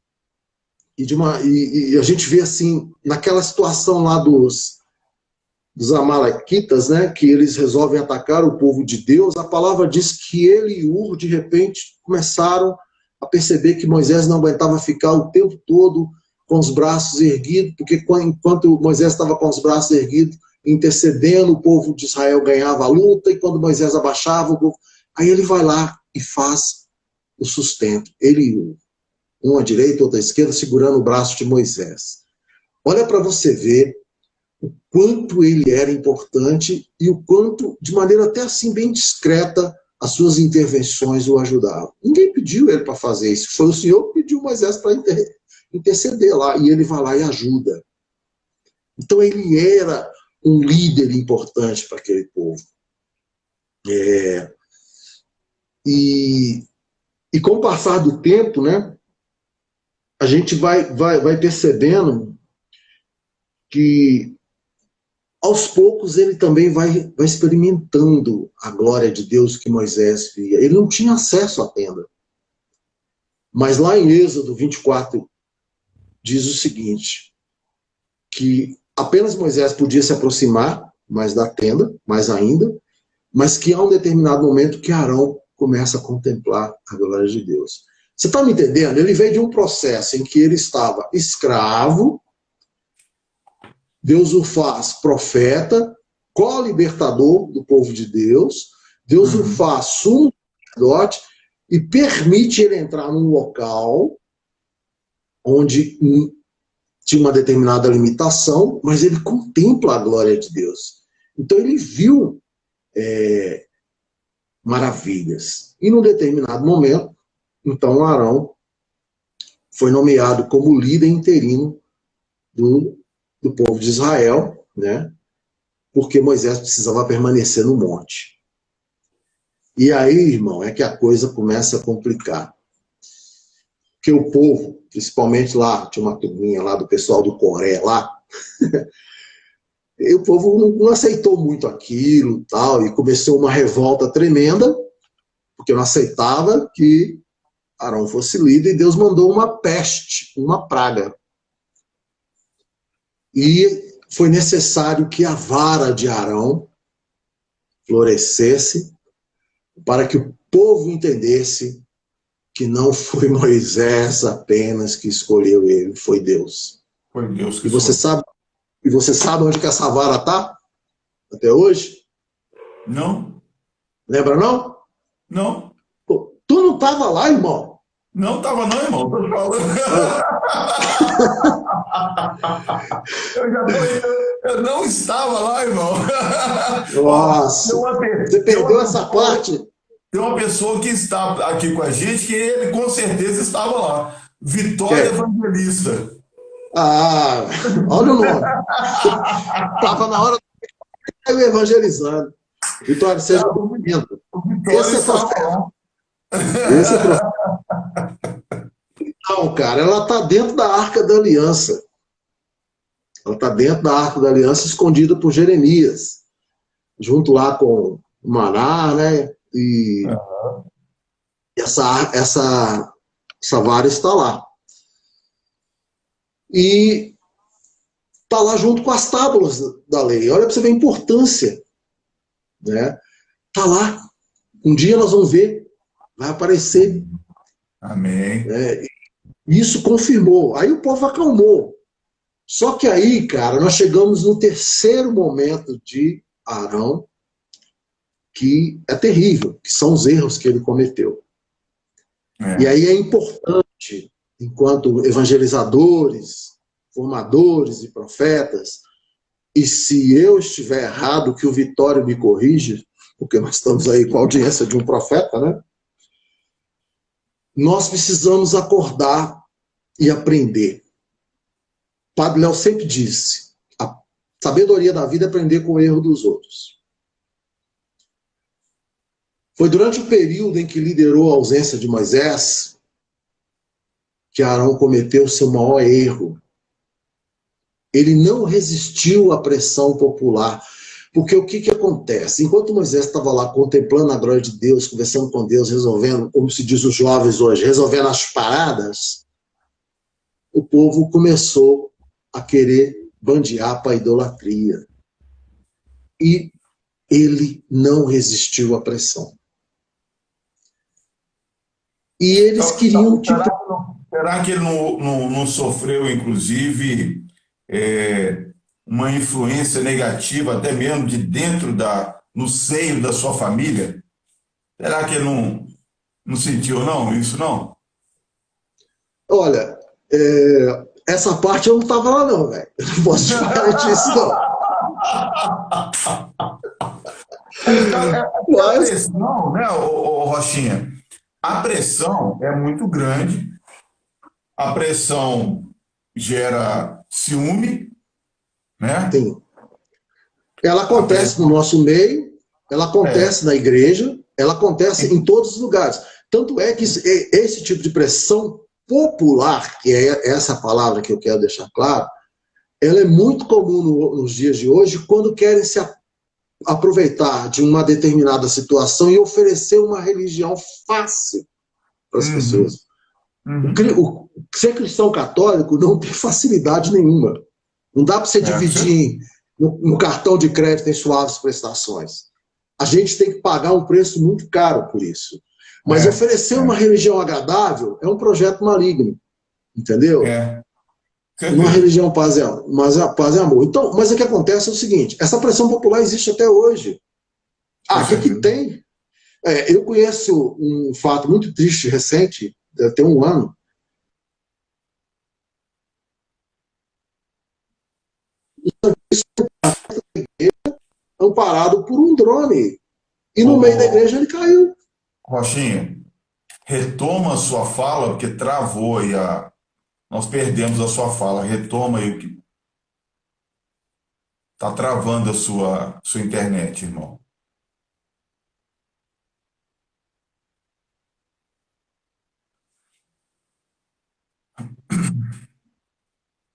e a gente vê assim, naquela situação lá dos amalequitas, né, que eles resolvem atacar o povo de Deus, a palavra diz que ele e Ur, de repente, começaram a perceber que Moisés não aguentava ficar o tempo todo com os braços erguidos, porque enquanto Moisés estava com os braços erguidos, intercedendo, o povo de Israel ganhava a luta, e quando Moisés abaixava, o povo... Aí ele vai lá e faz o sustento. Ele, um à direita, outro à esquerda, segurando o braço de Moisés. Olha para você ver quanto ele era importante e o quanto, de maneira até assim bem discreta, as suas intervenções o ajudavam. Ninguém pediu ele para fazer isso, foi o Senhor que pediu Moisés para interceder lá, e ele vai lá e ajuda. Então ele era um líder importante para aquele povo. E com o passar do tempo, né, a gente vai percebendo que aos poucos ele também vai experimentando a glória de Deus que Moisés via. Ele não tinha acesso à tenda. Mas lá em Êxodo 24 diz o seguinte, que apenas Moisés podia se aproximar mais da tenda, mais ainda, mas que há um determinado momento que Arão começa a contemplar a glória de Deus. Você está me entendendo? Ele veio de um processo em que ele estava escravo, Deus o faz profeta, co-libertador do povo de Deus, Deus o faz sumo sacerdote e permite ele entrar num local onde tinha uma determinada limitação, mas ele contempla a glória de Deus. Então ele viu maravilhas. E num determinado momento, então Arão foi nomeado como líder interino do povo de Israel, né? Porque Moisés precisava permanecer no monte. E aí, irmão, é que a coisa começa a complicar. Porque o povo, principalmente lá, tinha uma turminha lá do pessoal do Coré lá, e o povo não aceitou muito aquilo tal, e começou uma revolta tremenda, porque não aceitava que Arão fosse líder, e Deus mandou uma peste, uma praga. E foi necessário que a vara de Arão florescesse para que o povo entendesse que não foi Moisés apenas que escolheu ele, foi Deus. Foi Deus que E você sabe onde que essa vara está? Até hoje? Não? Lembra não? Não? Pô, tu não estava lá, irmão? Não estava não, irmão. Tô falando. Eu não estava lá, irmão. Nossa, você perdeu essa parte? Tem uma pessoa que está aqui com a gente que ele com certeza estava lá. Vitória Evangelista. Ah, olha o nome. Estava na hora de eu evangelizando. Vitória, seja bem-vindo. Esse é profeta. Esse é profeta. Então, cara, ela está dentro da Arca da Aliança. Ela está dentro da Arca da Aliança, escondida por Jeremias. Junto lá com o Maná, né? E essa vara está lá. E está lá junto com as tábuas da lei. Olha para você ver a importância. Né? Está lá. Um dia nós vamos ver. Vai aparecer. Amém. Isso confirmou. Aí o povo acalmou. Só que aí, cara, nós chegamos no terceiro momento de Arão, que é terrível, que são os erros que ele cometeu. E aí é importante, enquanto evangelizadores, formadores e profetas, e se eu estiver errado, que o Vitório me corrija, porque nós estamos aí com a audiência de um profeta, né? Nós precisamos acordar e aprender. Padre Léo sempre disse, a sabedoria da vida é aprender com o erro dos outros. Foi durante o período em que liderou a ausência de Moisés que Arão cometeu o seu maior erro. Ele não resistiu à pressão popular. Porque o que acontece? Enquanto Moisés estava lá contemplando a glória de Deus, conversando com Deus, resolvendo, como se diz os jovens hoje, resolvendo as paradas, o povo começou a querer bandear para a idolatria. E ele não resistiu à pressão. E eles queriam... Será que ele não sofreu, inclusive, uma influência negativa, até mesmo de dentro no seio da sua família? Será que ele não sentiu, não, isso não? Olha, essa parte eu não estava lá, não, velho. Eu não posso te garantir isso, não. Porque a Mas, pressão, né, Rochinha? A pressão é muito grande, a pressão gera ciúme, né? sim, ela A acontece no pressão nosso meio, ela é. acontece na igreja, ela acontece em todos os lugares. Tanto é que esse tipo de pressão popular, que é essa palavra que eu quero deixar claro, ela é muito comum nos dias de hoje quando querem se aproveitar de uma determinada situação e oferecer uma religião fácil para as Uhum, pessoas. uhum. Ser cristão católico não tem facilidade nenhuma. Não dá para você É, você, dividir no cartão de crédito em suaves prestações. A gente tem que pagar um preço muito caro por isso. Mas oferecer uma é, religião agradável é um projeto maligno, entendeu? é, Uma certeza, religião paz e amor. Então, mas o que acontece é o seguinte: essa pressão popular existe até hoje. com Ah, o que, que certeza. tem? Eu conheço um fato muito triste, recente, deve ter um ano, amparado por um drone. E Ô, no meio da ô, igreja ele caiu. Rochinha, retoma a sua fala, porque travou aí nós perdemos a sua fala. Retoma aí o que está travando a sua internet, irmão.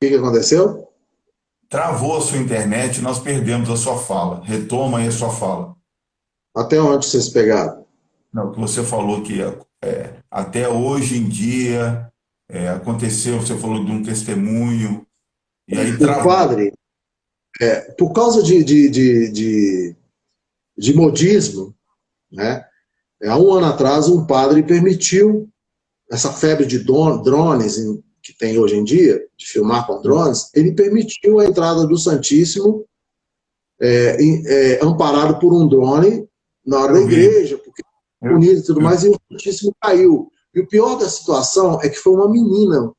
O que aconteceu? Travou a sua internet, nós perdemos a sua fala. Retoma aí a sua fala. Até onde vocês pegaram? Não, que você falou que até hoje em dia aconteceu, você falou de um testemunho, e aí O travou. padre, por causa de modismo, né? Há um ano atrás, um padre permitiu essa febre de drones que tem hoje em dia, de filmar com drones, ele permitiu a entrada do Santíssimo amparado por um drone na hora da Eu vi. igreja, porque Eu, bonito e tudo eu, mais, e o Santíssimo caiu. E o pior da situação é que foi uma menina,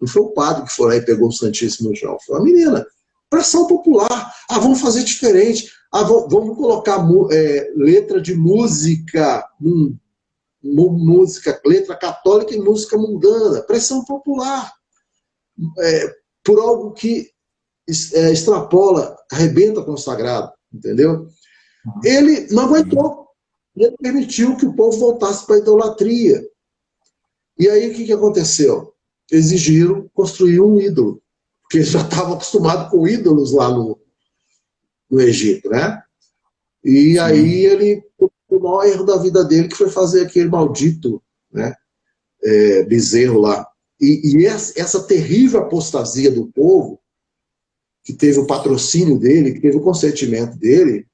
não foi o padre que foi lá e pegou o Santíssimo no chão, foi uma menina. Pressão popular. Ah, vamos fazer diferente. Ah, vamos colocar letra de música, música, letra católica e música mundana. Pressão popular. Por algo que extrapola, arrebenta com o sagrado, entendeu? Ele não aguentou. Ele permitiu que o povo voltasse para a idolatria. E aí o que aconteceu? Exigiram construir um ídolo, porque eles já estavam acostumados com ídolos lá no Egito, né? E aí sim. ele, o maior erro da vida dele, que foi fazer aquele maldito, né, bezerro lá. E essa terrível apostasia do povo, que teve o patrocínio dele, que teve o consentimento dele,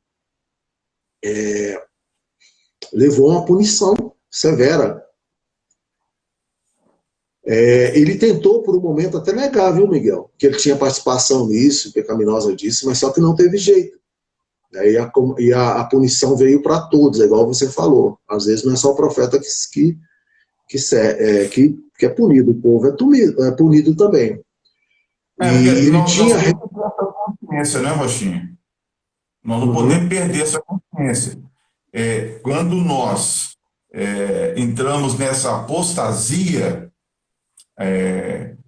levou a uma punição severa. Ele tentou, por um momento, até negar, viu, Miguel? Que ele tinha participação nisso, pecaminosa disso, mas só que não teve jeito. Daí a punição veio para todos, é igual você falou. Às vezes não é só o profeta que é punido, o povo é punido também. Porque E ele nós tinha. temos que ter essa consciência, né, Rochinha? Nós não podemos Uhum. perder essa consciência. Quando nós entramos nessa apostasia,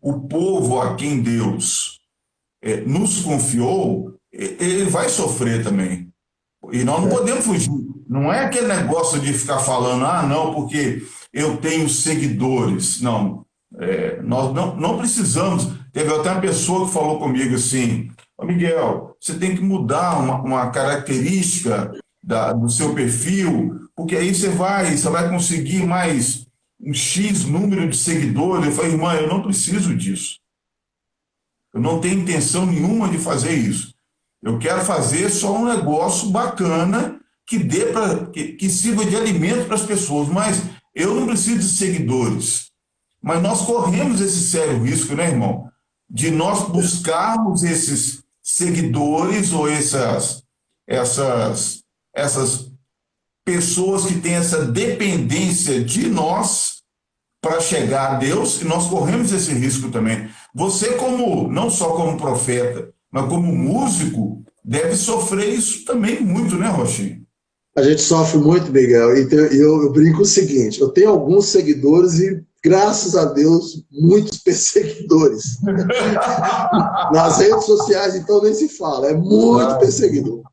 o povo a quem Deus nos confiou, ele vai sofrer também. E nós não É, podemos fugir. Não é aquele negócio de ficar falando, ah, não, porque eu tenho seguidores. Não, nós não precisamos. Teve até uma pessoa que falou comigo assim, ô Miguel, você tem que mudar uma característica do seu perfil, porque aí você vai conseguir mais um X número de seguidores. Eu falei, irmã, eu não preciso disso. Eu não tenho intenção nenhuma de fazer isso. Eu quero fazer só um negócio bacana que dê que sirva de alimento para as pessoas, mas eu não preciso de seguidores. Mas nós corremos esse sério risco, né, irmão? De nós buscarmos esses seguidores ou essas, essas pessoas que têm essa dependência de nós para chegar a Deus, e nós corremos esse risco também. Você, não só como profeta, mas como músico, deve sofrer isso também muito, né, Rochinho? A gente sofre muito, Miguel, e eu brinco o seguinte: eu tenho alguns seguidores e, graças a Deus, muitos perseguidores. Nas redes sociais, então, nem se fala, é muito Ai, perseguidor.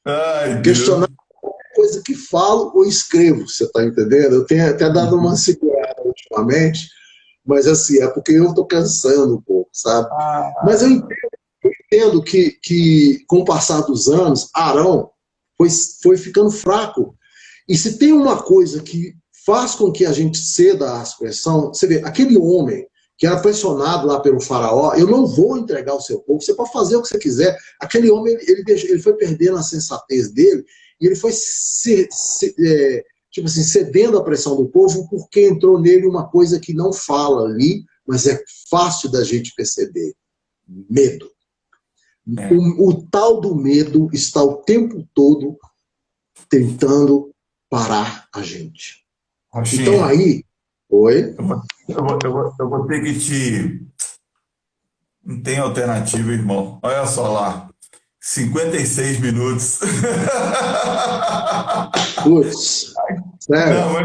ai, Questionar Deus. coisa que falo ou escrevo, você está entendendo? Eu tenho até dado uma segurada ultimamente, mas assim, é porque eu estou cansando um pouco, sabe? Mas eu Ah, entendo que com o passar dos anos, Arão foi ficando fraco. E se tem uma coisa que faz com que a gente ceda à expressão, você vê, aquele homem que era pressionado lá pelo faraó, eu não vou entregar o seu povo, você pode fazer o que você quiser. Aquele homem, ele foi perdendo a sensatez dele, e ele foi tipo assim, cedendo à pressão do povo, porque entrou nele uma coisa que não fala ali, mas é fácil da gente perceber: medo. é. O tal do medo está o tempo todo tentando parar a gente. Então Rochinha, aí, oi? eu vou ter que te. Não tem alternativa, irmão. Olha só lá. 56 minutos. Putz, Não, sério?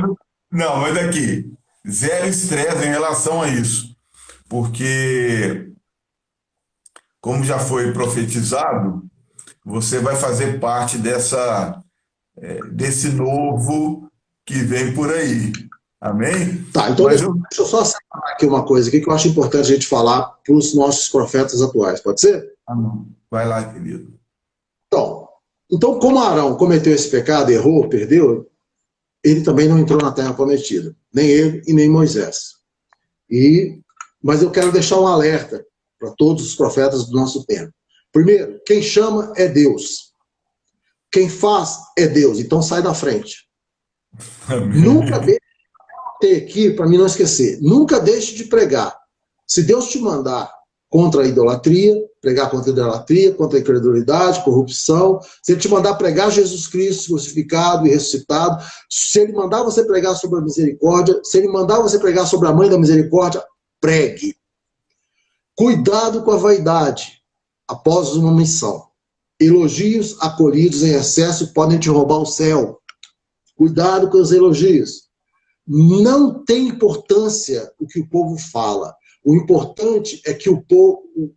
mas aqui, zero estresse em relação a isso. Porque, como já foi profetizado, você vai fazer parte desse novo que vem por aí. Amém? Tá, então Mas deixa, eu. deixa eu só separar aqui uma coisa aqui que eu acho importante a gente falar para os nossos profetas atuais, pode ser? Ah, não. Vai lá, querido. Então, então, como Arão cometeu esse pecado, errou, perdeu, ele também não entrou na terra prometida. Nem ele e nem Moisés. E, mas eu quero deixar um alerta para todos os profetas do nosso tempo. Primeiro, quem chama é Deus. Quem faz é Deus. Então sai da frente. Nunca Amém. deixe de ter aqui, para mim não esquecer, nunca deixe de pregar. Se Deus te mandar contra a idolatria, pregar contra a idolatria, contra a incredulidade, corrupção, se ele te mandar pregar Jesus Cristo crucificado e ressuscitado, se ele mandar você pregar sobre a misericórdia, se ele mandar você pregar sobre a mãe da misericórdia, pregue. Cuidado com a vaidade após uma missão. Elogios acolhidos em excesso podem te roubar o céu. Cuidado com os elogios. Não tem importância o que o povo fala. O importante é que o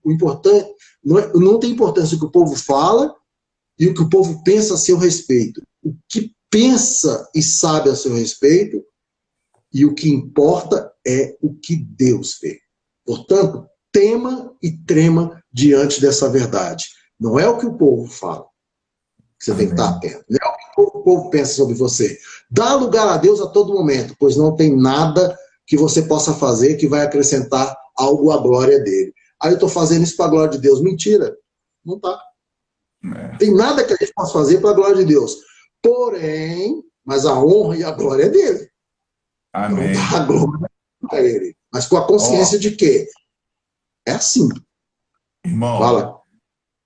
importante não tem importância o que o povo fala e o que o povo pensa a seu respeito. O que pensa e sabe a seu respeito, e o que importa é o que Deus vê. Portanto, tema e trema diante dessa verdade. Não é o que o povo fala. Você tem que estar Amém. atento. Não é o que o povo pensa sobre você. Dá lugar a Deus a todo momento, pois não tem nada que você possa fazer que vai acrescentar algo à glória dele. Aí eu estou fazendo isso para a glória de Deus. Mentira. Não está. É. Tem nada que a gente possa fazer para a glória de Deus. Porém, mas a honra e a glória é dele. Então dá a Amém. glória a ele. Mas com a Ó, consciência de que é assim. irmão, Fala.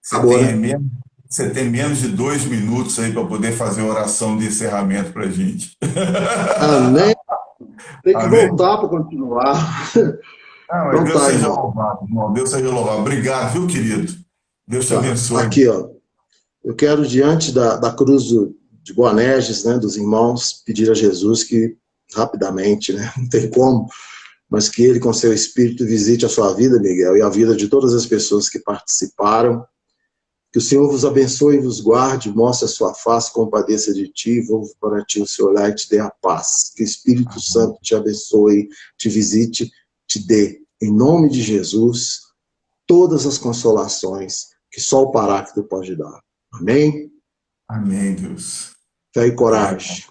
você Acabou, tem né? menos, você tem menos de 2 minutos aí para poder fazer a oração de encerramento para a gente. Amém. Tem que Amém? voltar para continuar. Ah, mas Então Deus tá, seja irmão. louvado, irmão. Deus seja louvado. Obrigado, viu, querido? Deus te Tá. abençoe. Aqui, ó. Eu quero, diante da cruz de Boanerges, né, dos irmãos, pedir a Jesus que, rapidamente, né, não tem como, mas que ele, com seu espírito, visite a sua vida, Miguel, e a vida de todas as pessoas que participaram. Que o Senhor vos abençoe e vos guarde, mostre a sua face, compadeça de ti, volve para ti o seu olhar e te dê a paz. Que o Espírito Santo te abençoe, te visite, te dê, em nome de Jesus, todas as consolações que só o Paráclito pode dar. Amém? Amém, Deus. Fé e Obrigado. coragem.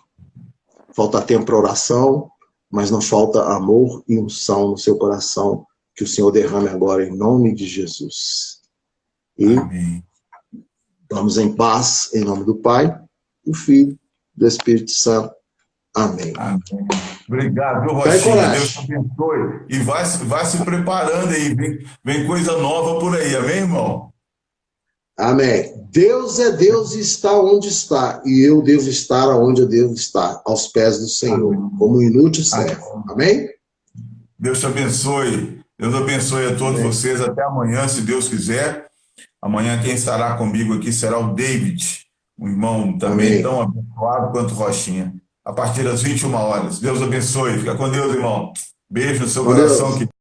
Falta tempo para oração, mas não falta amor e unção no seu coração, que o Senhor derrame agora em nome de Jesus. E Amém. vamos em paz, em nome do Pai, do Filho, do Espírito Santo. Amém. Amém. Obrigado, viu, Fé e Rochinha? Deus te coragem. abençoe. E vai se preparando aí. Vem coisa nova por aí, amém, irmão? Amém. Deus é Deus e está onde está, e eu devo estar onde eu devo estar, aos pés do Senhor, Amém. como inútil servo. Amém. Amém? Deus te abençoe. Deus abençoe a todos Amém. vocês. Até amanhã, se Deus quiser. Amanhã quem estará comigo aqui será o David. um irmão também Amém. tão abençoado quanto Rochinha, a partir das 21 horas. Deus abençoe. Fica com Deus, irmão. Beijo no seu Com coração. Deus.